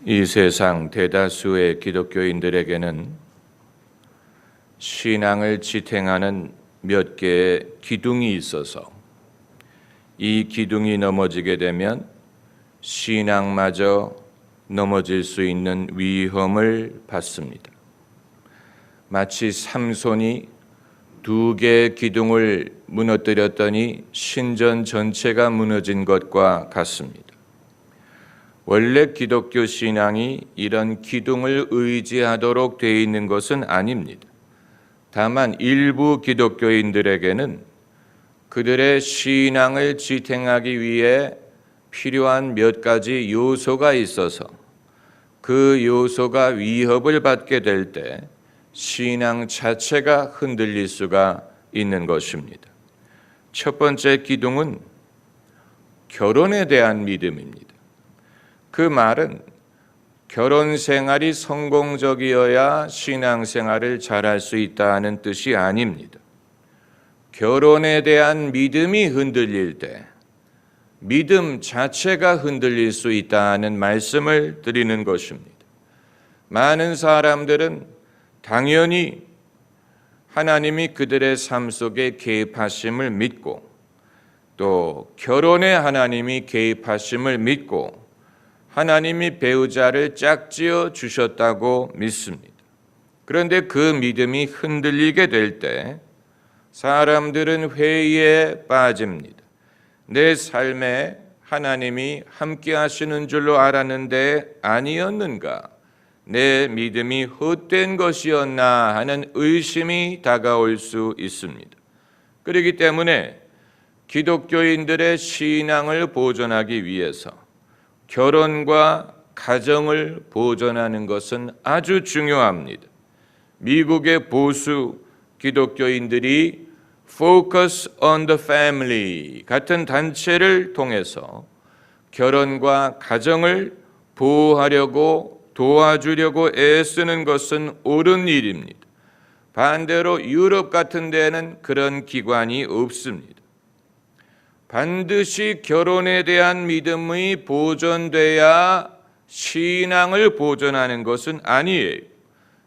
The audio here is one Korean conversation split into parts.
이 세상 대다수의 기독교인들에게는 신앙을 지탱하는 몇 개의 기둥이 있어서 이 기둥이 넘어지게 되면 신앙마저 넘어질 수 있는 위험을 받습니다. 마치 삼손이 2개의 기둥을 무너뜨렸더니 신전 전체가 무너진 것과 같습니다. 원래 기독교 신앙이 이런 기둥을 의지하도록 되어 있는 것은 아닙니다. 다만 일부 기독교인들에게는 그들의 신앙을 지탱하기 위해 필요한 몇 가지 요소가 있어서 그 요소가 위협을 받게 될 때 신앙 자체가 흔들릴 수가 있는 것입니다. 첫 번째 기둥은 결혼에 대한 믿음입니다. 그 말은 결혼 생활이 성공적이어야 신앙 생활을 잘할 수 있다는 뜻이 아닙니다. 결혼에 대한 믿음이 흔들릴 때 믿음 자체가 흔들릴 수 있다는 말씀을 드리는 것입니다. 많은 사람들은 당연히 하나님이 그들의 삶 속에 개입하심을 믿고 또 결혼에 하나님이 개입하심을 믿고 하나님이 배우자를 짝지어 주셨다고 믿습니다. 그런데 그 믿음이 흔들리게 될 때 사람들은 회의에 빠집니다. 내 삶에 하나님이 함께 하시는 줄로 알았는데 아니었는가? 내 믿음이 헛된 것이었나 하는 의심이 다가올 수 있습니다. 그렇기 때문에 기독교인들의 신앙을 보존하기 위해서 결혼과 가정을 보존하는 것은 아주 중요합니다. 미국의 보수 기독교인들이 Focus on the Family 같은 단체를 통해서 결혼과 가정을 보호하려고 도와주려고 애쓰는 것은 옳은 일입니다. 반대로 유럽 같은 데는 그런 기관이 없습니다. 반드시 결혼에 대한 믿음이 보존돼야 신앙을 보존하는 것은 아니에요.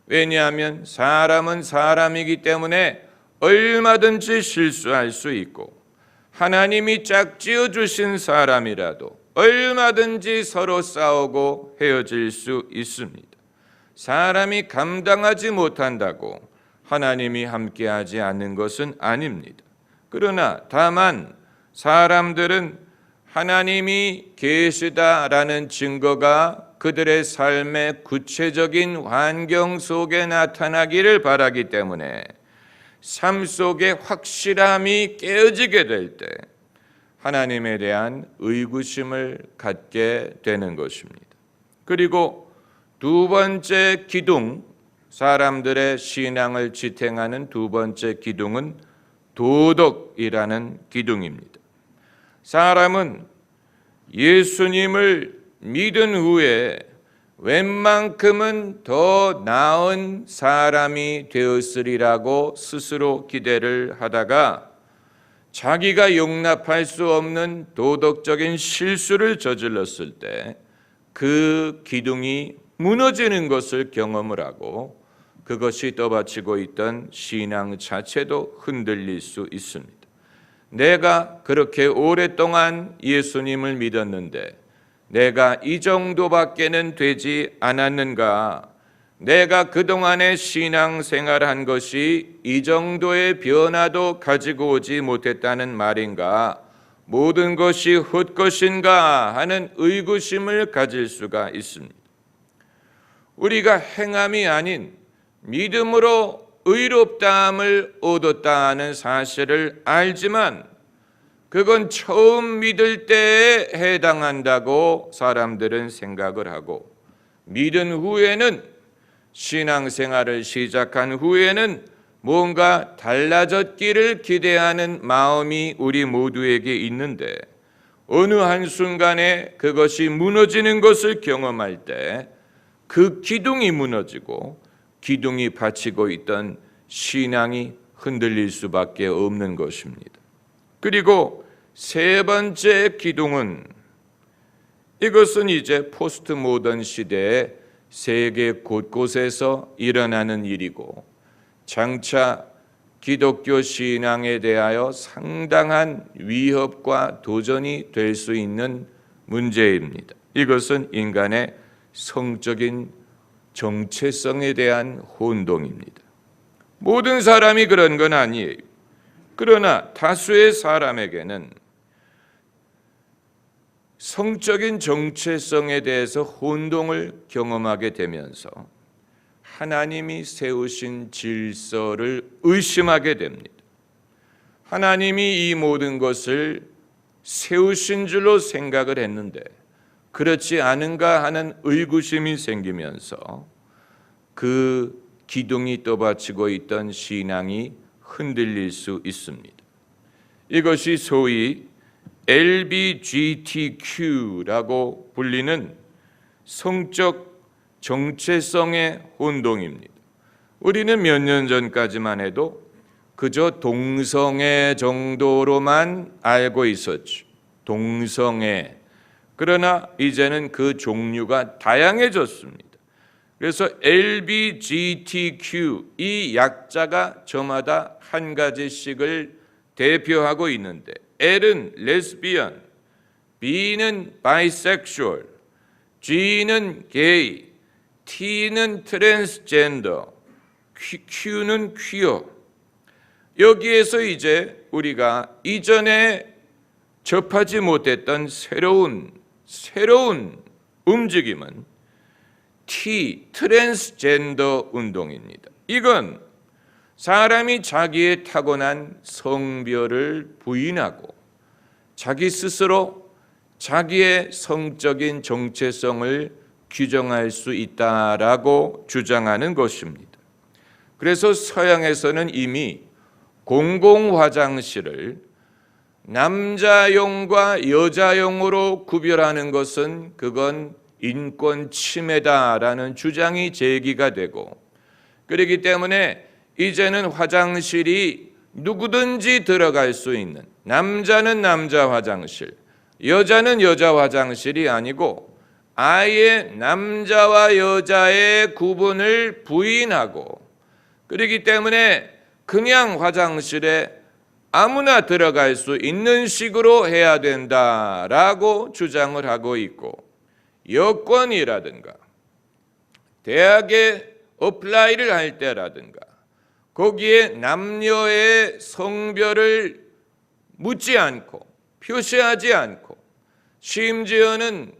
왜냐하면 사람은 사람이기 때문에 얼마든지 실수할 수 있고 하나님이 짝지어 주신 사람이라도 얼마든지 서로 싸우고 헤어질 수 있습니다. 사람이 감당하지 못한다고 하나님이 함께하지 않는 것은 아닙니다. 그러나 다만 사람들은 하나님이 계시다라는 증거가 그들의 삶의 구체적인 환경 속에 나타나기를 바라기 때문에 삶 속의 확실함이 깨어지게 될 때 하나님에 대한 의구심을 갖게 되는 것입니다. 그리고 두 번째 기둥, 사람들의 신앙을 지탱하는 두 번째 기둥은 도덕이라는 기둥입니다. 사람은 예수님을 믿은 후에 웬만큼은 더 나은 사람이 되었으리라고 스스로 기대를 하다가 자기가 용납할 수 없는 도덕적인 실수를 저질렀을 때 그 기둥이 무너지는 것을 경험을 하고 그것이 떠받치고 있던 신앙 자체도 흔들릴 수 있습니다. 내가 그렇게 오랫동안 예수님을 믿었는데 내가 이 정도밖에는 되지 않았는가? 내가 그동안의 신앙생활한 것이 이 정도의 변화도 가지고 오지 못했다는 말인가? 모든 것이 헛것인가? 하는 의구심을 가질 수가 있습니다. 우리가 행함이 아닌 믿음으로 의롭다함을 얻었다는 사실을 알지만 그건 처음 믿을 때에 해당한다고 사람들은 생각을 하고 믿은 후에는 신앙생활을 시작한 후에는 뭔가 달라졌기를 기대하는 마음이 우리 모두에게 있는데 어느 한순간에 그것이 무너지는 것을 경험할 때 그 기둥이 무너지고 기둥이 받치고 있던 신앙이 흔들릴 수밖에 없는 것입니다. 그리고 세 번째 기둥은 이것은 이제 포스트 모던 시대에 세계 곳곳에서 일어나는 일이고 장차 기독교 신앙에 대하여 상당한 위협과 도전이 될 수 있는 문제입니다. 이것은 인간의 성적인 정체성에 대한 혼동입니다. 모든 사람이 그런 건 아니에요. 그러나 다수의 사람에게는 성적인 정체성에 대해서 혼동을 경험하게 되면서 하나님이 세우신 질서를 의심하게 됩니다. 하나님이 이 모든 것을 세우신 줄로 생각을 했는데 그렇지 않은가 하는 의구심이 생기면서 그 기둥이 떠받치고 있던 신앙이 흔들릴 수 있습니다. 이것이 소위 LGBTQ라고 불리는 성적 정체성의 혼동입니다. 우리는 몇 년 전까지만 해도 그저 동성애 정도로만 알고 있었죠. 동성애. 그러나 이제는 그 종류가 다양해졌습니다. 그래서 LGBTQ 이 약자가 저마다 한 가지씩을 대표하고 있는데 L은 레스비언, B는 바이섹슈얼, G는 게이, T는 트랜스젠더, Q는 퀴어. 여기에서 이제 우리가 이전에 접하지 못했던 새로운 움직임은 트랜스젠더 운동입니다. 이건 사람이 자기의 타고난 성별을 부인하고 자기 스스로 자기의 성적인 정체성을 규정할 수 있다라고 주장하는 것입니다. 그래서 서양에서는 이미 공공화장실을 남자용과 여자용으로 구별하는 것은 그건 인권 침해다라는 주장이 제기가 되고 그렇기 때문에 이제는 화장실이 누구든지 들어갈 수 있는 남자는 남자 화장실, 여자는 여자 화장실이 아니고 아예 남자와 여자의 구분을 부인하고 그렇기 때문에 그냥 화장실에 아무나 들어갈 수 있는 식으로 해야 된다라고 주장을 하고 있고 여권이라든가 대학에 어플라이를 할 때라든가 거기에 남녀의 성별을 묻지 않고 표시하지 않고 심지어는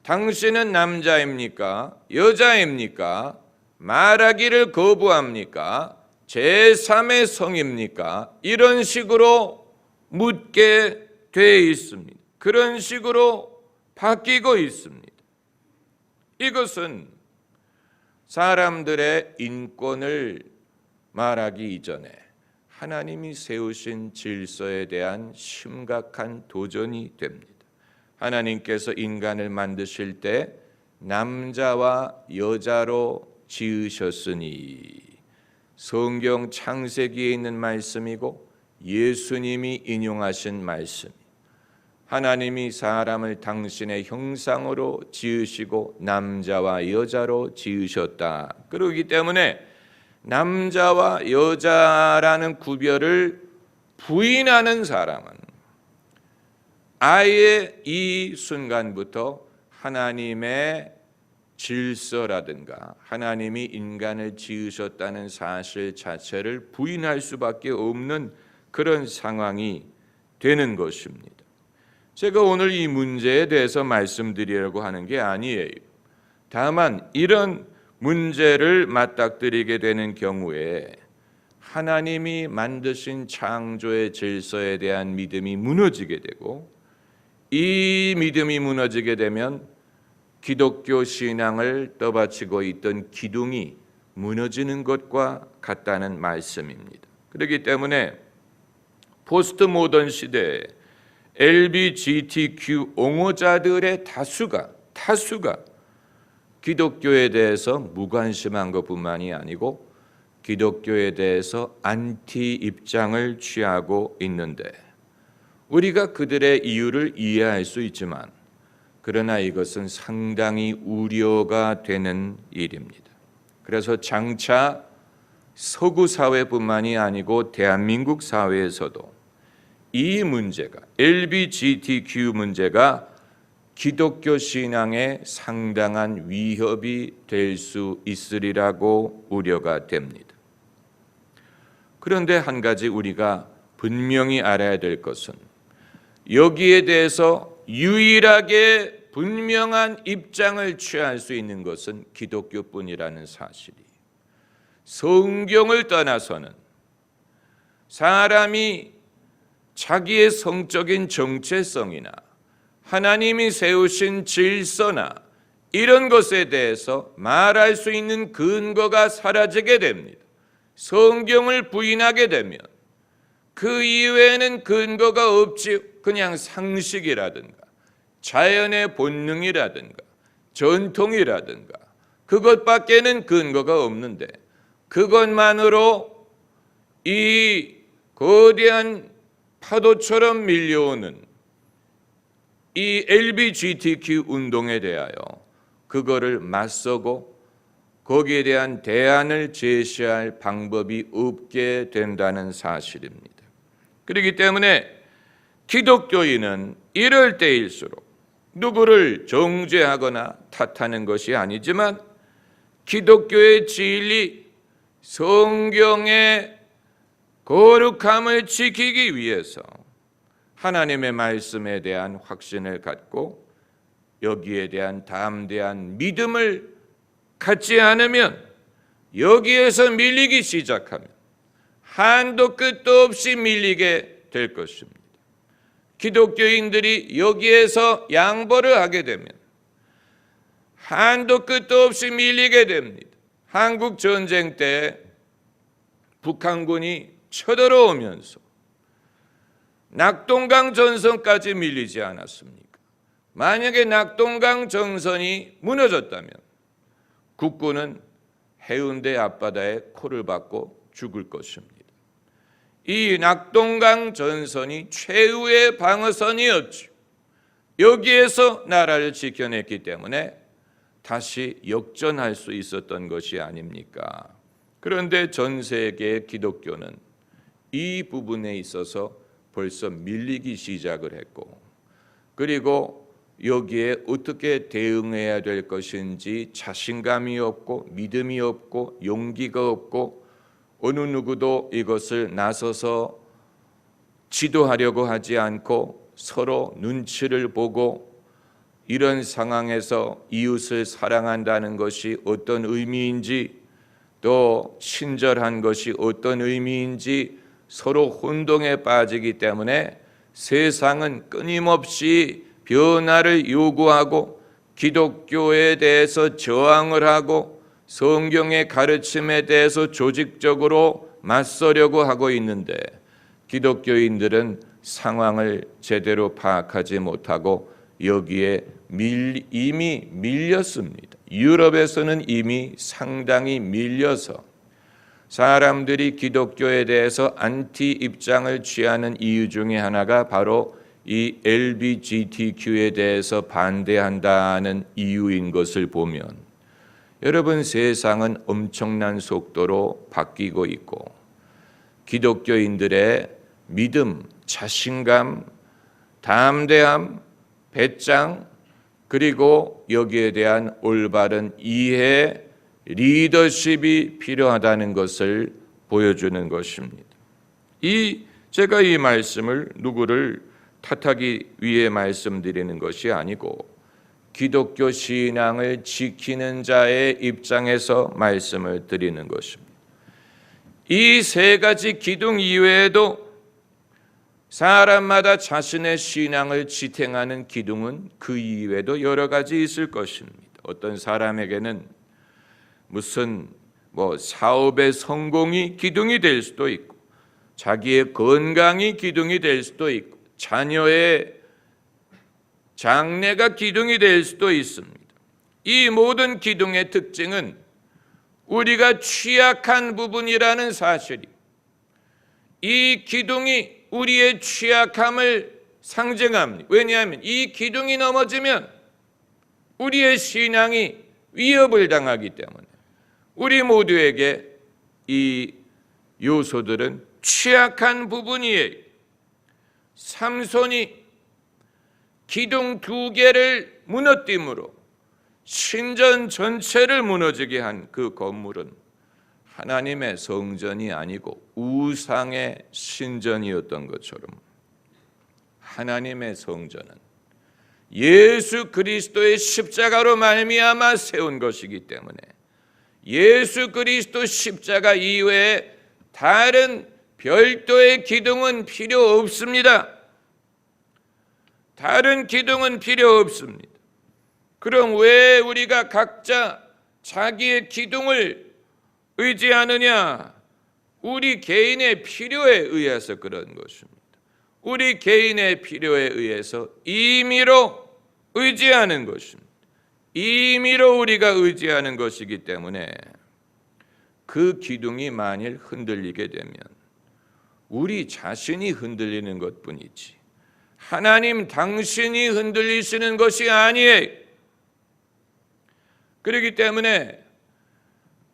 당신은 남자입니까? 여자입니까? 말하기를 거부합니까? 제3의 성입니까? 이런 식으로 묻게 돼 있습니다. 그런 식으로 바뀌고 있습니다. 이것은 사람들의 인권을 말하기 이전에 하나님이 세우신 질서에 대한 심각한 도전이 됩니다. 하나님께서 인간을 만드실 때 남자와 여자로 지으셨으니 성경 창세기에 있는 말씀이고 예수님이 인용하신 말씀. 하나님이 사람을 당신의 형상으로 지으시고 남자와 여자로 지으셨다. 그렇기 때문에 남자와 여자라는 구별을 부인하는 사람은 아예 이 순간부터 하나님의 질서라든가 하나님이 인간을 지으셨다는 사실 자체를 부인할 수밖에 없는 그런 상황이 되는 것입니다. 제가 오늘 이 문제에 대해서 말씀드리려고 하는 게 아니에요. 다만 이런 문제를 맞닥뜨리게 되는 경우에 하나님이 만드신 창조의 질서에 대한 믿음이 무너지게 되고 이 믿음이 무너지게 되면 기독교 신앙을 떠받치고 있던 기둥이 무너지는 것과 같다는 말씀입니다. 그렇기 때문에 포스트 모던 시대에 LGBTQ 옹호자들의 다수가 기독교에 대해서 무관심한 것뿐만이 아니고 기독교에 대해서 안티 입장을 취하고 있는데 우리가 그들의 이유를 이해할 수 있지만 그러나 이것은 상당히 우려가 되는 일입니다. 그래서 장차 서구 사회뿐만이 아니고 대한민국 사회에서도 이 문제가, LGBTQ 문제가 기독교 신앙에 상당한 위협이 될 수 있으리라고 우려가 됩니다. 그런데 한 가지 우리가 분명히 알아야 될 것은 여기에 대해서 유일하게 분명한 입장을 취할 수 있는 것은 기독교뿐이라는 사실이, 성경을 떠나서는 사람이 자기의 성적인 정체성이나 하나님이 세우신 질서나 이런 것에 대해서 말할 수 있는 근거가 사라지게 됩니다. 성경을 부인하게 되면 그 이외에는 근거가 없지. 그냥 상식이라든가 자연의 본능이라든가 전통이라든가 그것밖에는 근거가 없는데, 그것만으로 이 거대한 파도처럼 밀려오는 이 LGBTQ 운동에 대하여 그거를 맞서고 거기에 대한 대안을 제시할 방법이 없게 된다는 사실입니다. 그렇기 때문에 기독교인은 이럴 때일수록 누구를 정죄하거나 탓하는 것이 아니지만 기독교의 진리, 성경의 거룩함을 지키기 위해서 하나님의 말씀에 대한 확신을 갖고 여기에 대한 담대한 믿음을 갖지 않으면, 여기에서 밀리기 시작하면 한도 끝도 없이 밀리게 될 것입니다. 기독교인들이 여기에서 양보를 하게 되면 한도 끝도 없이 밀리게 됩니다. 한국 전쟁 때 북한군이 쳐들어오면서 낙동강 전선까지 밀리지 않았습니까? 만약에 낙동강 전선이 무너졌다면 국군은 해운대 앞바다에 코를 박고 죽을 것입니다. 이 낙동강 전선이 최후의 방어선이었죠. 여기에서 나라를 지켜냈기 때문에 다시 역전할 수 있었던 것이 아닙니까? 그런데 전 세계의 기독교는 이 부분에 있어서 벌써 밀리기 시작을 했고, 그리고 여기에 어떻게 대응해야 될 것인지 자신감이 없고 믿음이 없고 용기가 없고 어느 누구도 이것을 나서서 지도하려고 하지 않고 서로 눈치를 보고 이런 상황에서 이웃을 사랑한다는 것이 어떤 의미인지, 또 친절한 것이 어떤 의미인지 서로 혼동에 빠지기 때문에 세상은 끊임없이 변화를 요구하고 기독교에 대해서 저항을 하고 성경의 가르침에 대해서 조직적으로 맞서려고 하고 있는데, 기독교인들은 상황을 제대로 파악하지 못하고 여기에 이미 밀렸습니다. 유럽에서는 이미 상당히 밀려서 사람들이 기독교에 대해서 안티 입장을 취하는 이유 중에 하나가 바로 이 LGBTQ에 대해서 반대한다는 이유인 것을 보면, 여러분, 세상은 엄청난 속도로 바뀌고 있고 기독교인들의 믿음, 자신감, 담대함, 배짱, 그리고 여기에 대한 올바른 이해, 리더십이 필요하다는 것을 보여주는 것입니다. 제가 이 말씀을 누구를 탓하기 위해 말씀드리는 것이 아니고 기독교 신앙을 지키는 자의 입장에서 말씀을 드리는 것입니다. 이 세 가지 기둥 이외에도 사람마다 자신의 신앙을 지탱하는 기둥은 그 이외에도 여러 가지 있을 것입니다. 어떤 사람에게는 무슨 사업의 성공이 기둥이 될 수도 있고, 자기의 건강이 기둥이 될 수도 있고, 자녀의 장래가 기둥이 될 수도 있습니다. 이 모든 기둥의 특징은 우리가 취약한 부분이라는 사실이, 이 기둥이 우리의 취약함을 상징합니다. 왜냐하면 이 기둥이 넘어지면 우리의 신앙이 위협을 당하기 때문에 우리 모두에게 이 요소들은 취약한 부분이에요. 삼손이 기둥 2개를 무너뜨림으로 신전 전체를 무너지게 한 그 건물은 하나님의 성전이 아니고 우상의 신전이었던 것처럼 하나님의 성전은 예수 그리스도의 십자가로 말미암아 세운 것이기 때문에 예수 그리스도 십자가 이외에 다른 별도의 기둥은 필요 없습니다. 다른 기둥은 필요 없습니다. 그럼 왜 우리가 각자 자기의 기둥을 의지하느냐? 우리 개인의 필요에 의해서 그런 것입니다. 우리 개인의 필요에 의해서 임의로 의지하는 것입니다. 임의로 우리가 의지하는 것이기 때문에 그 기둥이 만일 흔들리게 되면 우리 자신이 흔들리는 것뿐이지 하나님 당신이 흔들리시는 것이 아니에요. 그렇기 때문에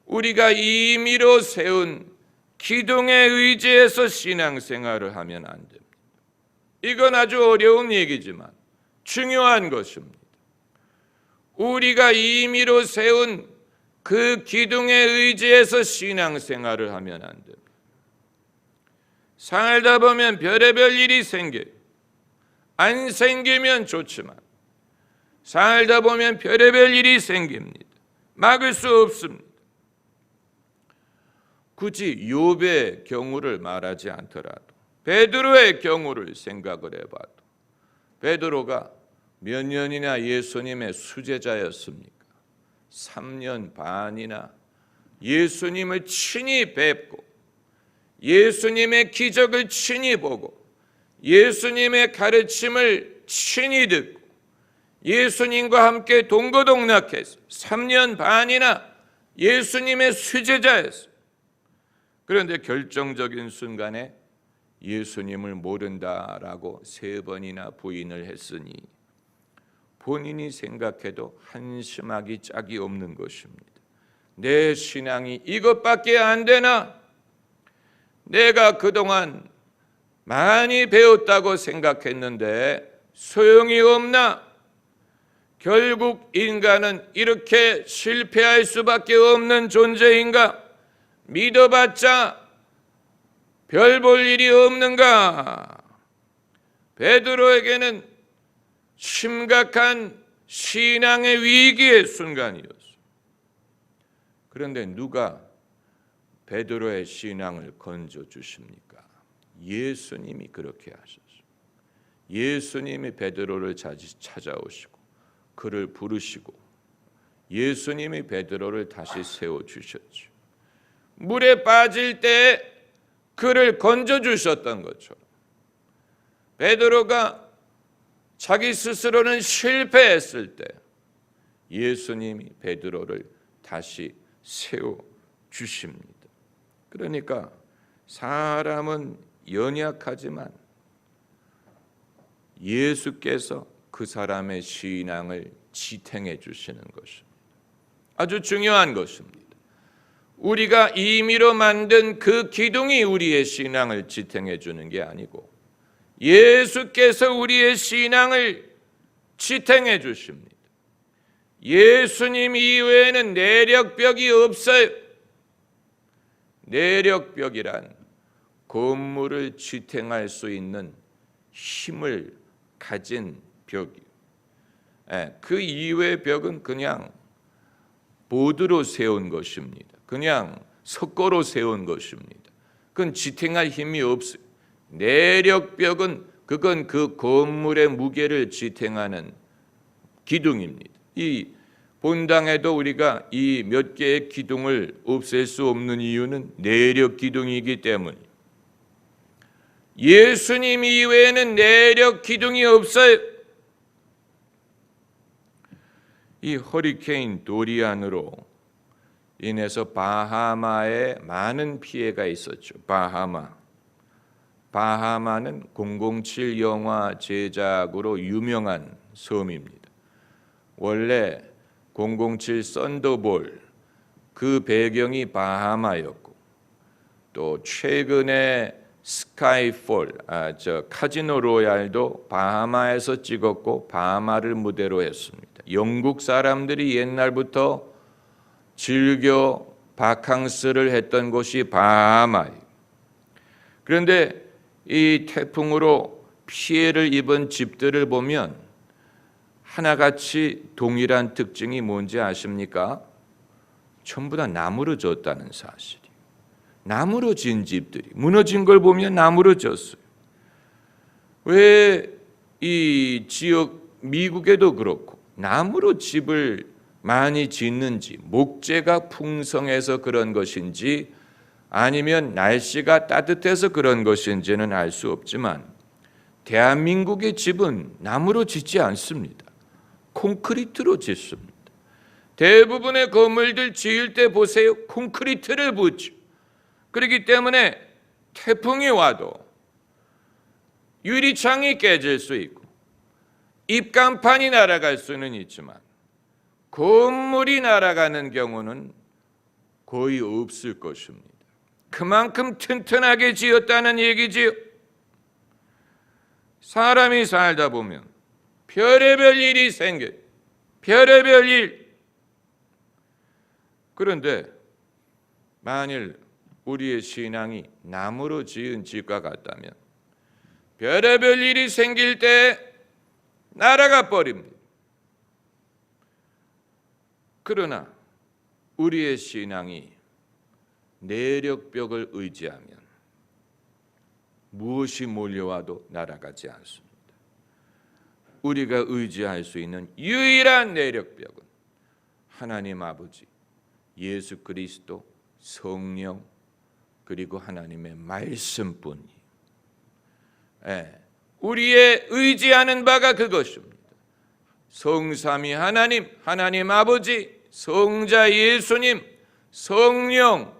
우리가 임의로 세운 기둥에 의지해서 신앙생활을 하면 안 됩니다. 이건 아주 어려운 얘기지만 중요한 것입니다. 우리가 임의로 세운 그 기둥에 의지해서 신앙생활을 하면 안 됩니다. 살다 보면 별의별 일이 생겨요. 안 생기면 좋지만 살다 보면 별의별 일이 생깁니다. 막을 수 없습니다. 굳이 욥의 경우를 말하지 않더라도 베드로의 경우를 생각을 해봐도 베드로가 몇 년이나 예수님의 수제자였습니까? 3년 반이나 예수님을 친히 뵙고 예수님의 기적을 친히 보고 예수님의 가르침을 친히 듣고 예수님과 함께 동거동락해서 3년 반이나 예수님의 수제자였어요. 그런데 결정적인 순간에 예수님을 모른다라고 3번이나 부인을 했으니 본인이 생각해도 한심하기 짝이 없는 것입니다. 내 신앙이 이것밖에 안 되나? 내가 그동안 많이 배웠다고 생각했는데 소용이 없나? 결국 인간은 이렇게 실패할 수밖에 없는 존재인가? 믿어봤자 별 볼 일이 없는가? 베드로에게는 심각한 신앙의 위기의 순간이었어. 그런데 누가 베드로의 신앙을 건져 주십니까? 예수님이 그렇게 하셨어요. 예수님이 베드로를 찾아오시고 그를 부르시고 예수님이 베드로를 다시 세워주셨죠. 물에 빠질 때 그를 건져 주셨던 것처럼 베드로가 자기 스스로는 실패했을 때 예수님이 베드로를 다시 세워주십니다. 그러니까 사람은 연약하지만 예수께서 그 사람의 신앙을 지탱해 주시는 것입니다. 아주 중요한 것입니다. 우리가 임의로 만든 그 기둥이 우리의 신앙을 지탱해 주는 게 아니고 예수께서 우리의 신앙을 지탱해 주십니다. 예수님 이외에는 내력벽이 없어요. 내력벽이란 건물을 지탱할 수 있는 힘을 가진 벽이에요. 그 이외의 벽은 그냥 보드로 세운 것입니다. 그냥 석고로 세운 것입니다. 그건 지탱할 힘이 없어요. 내력벽은 그건 그 건물의 무게를 지탱하는 기둥입니다. 이 본당에도 우리가 이 몇 개의 기둥을 없앨 수 없는 이유는 내력 기둥이기 때문이에요. 예수님 이외에는 내력 기둥이 없어요. 이 허리케인 도리안으로 인해서 바하마에 많은 피해가 있었죠. 바하마는 007 영화 제작으로 유명한 섬입니다. 원래 007 썬더볼 그 배경이 바하마였고, 또 최근에 스카이폴, 카지노 로얄도 바하마에서 찍었고 바하마를 무대로 했습니다. 영국 사람들이 옛날부터 즐겨 바캉스를 했던 곳이 바하마예요. 그런데 이 태풍으로 피해를 입은 집들을 보면 하나같이 동일한 특징이 뭔지 아십니까? 전부 다 나무로 졌다는 사실이에요. 나무로 진 집들이, 무너진 걸 보면 나무로 졌어요. 왜 이 지역 미국에도 그렇고 나무로 집을 많이 짓는지, 목재가 풍성해서 그런 것인지 아니면 날씨가 따뜻해서 그런 것인지는 알 수 없지만 대한민국의 집은 나무로 짓지 않습니다. 콘크리트로 짓습니다. 대부분의 건물들 지을 때 보세요. 콘크리트를 붙죠. 그렇기 때문에 태풍이 와도 유리창이 깨질 수 있고 입간판이 날아갈 수는 있지만 건물이 날아가는 경우는 거의 없을 것입니다. 그만큼 튼튼하게 지었다는 얘기지요. 사람이 살다 보면 별의별 일이 생겨요. 별의별 일. 그런데 만일 우리의 신앙이 나무로 지은 집과 같다면 별의별 일이 생길 때 날아가 버립니다. 그러나 우리의 신앙이 내력벽을 의지하면 무엇이 몰려와도 날아가지 않습니다. 우리가 의지할 수 있는 유일한 내력벽은 하나님 아버지, 예수 그리스도, 성령, 그리고 하나님의 말씀뿐이에요. 우리의 의지하는 바가 그것입니다. 성삼위 하나님, 하나님 아버지, 성자 예수님, 성령,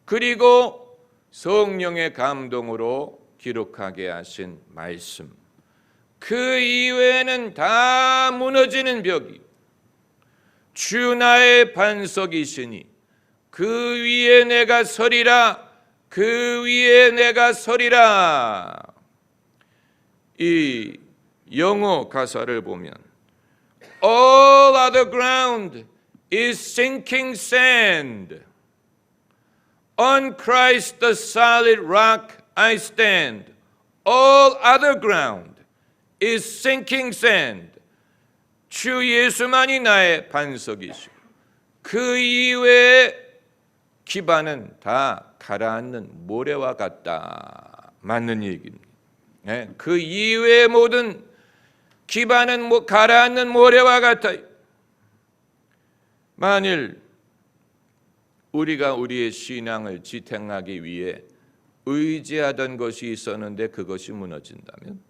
그리고 성령의 감동으로 기록하게 하신 말씀. 그 이외에는 다 무너지는 벽이 주 나의 반석이시니 그 위에 내가 서리라, 그 위에 내가 서리라. 이 영어 가사를 보면 All other ground is sinking sand. On Christ the solid rock I stand. All other ground is sinking sand. 주 예수만이 나의 반석이시고 그 이외의 기반은 다 가라앉는 모래와 같다. 맞는 얘기입니다. 그 이외의 모든 기반은 가라앉는 모래와 같아요. 만일 우리가 우리의 신앙을 지탱하기 위해 의지하던 것이 있었는데 그것이 무너진다면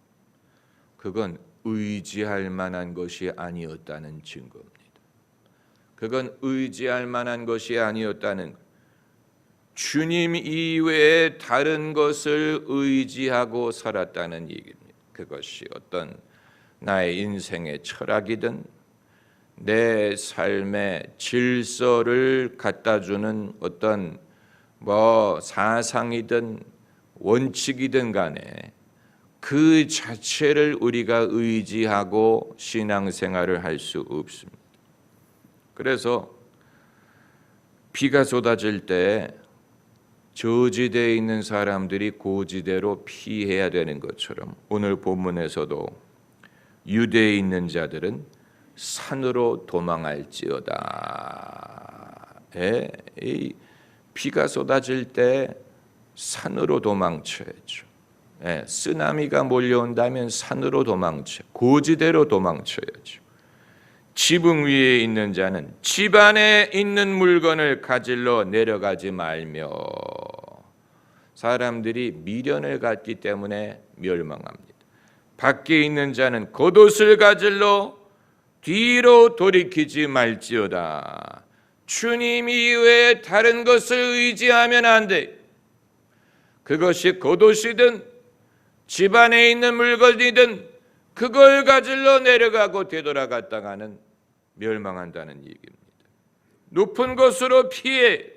그건 의지할 만한 것이 아니었다는 증거입니다. 그건 의지할 만한 것이 아니었다는, 주님 이외에 다른 것을 의지하고 살았다는 얘기입니다. 그것이 어떤 나의 인생의 철학이든 내 삶의 질서를 갖다주는 어떤 사상이든 원칙이든 간에 그 자체를 우리가 의지하고 신앙생활을 할 수 없습니다. 그래서 비가 쏟아질 때 저지대에 있는 사람들이 고지대로 피해야 되는 것처럼 오늘 본문에서도 유대에 있는 자들은 산으로 도망할지어다. 비가 쏟아질 때 산으로 도망쳐야죠. 쓰나미가 몰려온다면 산으로 고지대로 도망쳐야죠. 지붕 위에 있는 자는 집 안에 있는 물건을 가질러 내려가지 말며. 사람들이 미련을 갖기 때문에 멸망합니다. 밖에 있는 자는 겉옷을 가질러 뒤로 돌이키지 말지어다. 주님 이외에 다른 것을 의지하면 안 돼. 그것이 겉옷이든 집 안에 있는 물건이든 그걸 가질러 내려가고 되돌아갔다가는 멸망한다는 얘기입니다. 높은 곳으로 피해,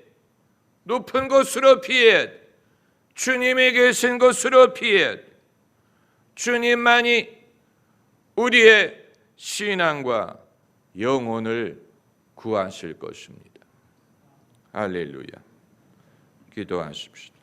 높은 곳으로 피해, 주님이 계신 곳으로 피해. 주님만이 우리의 신앙과 영혼을 구하실 것입니다. 할렐루야. 기도하십시오.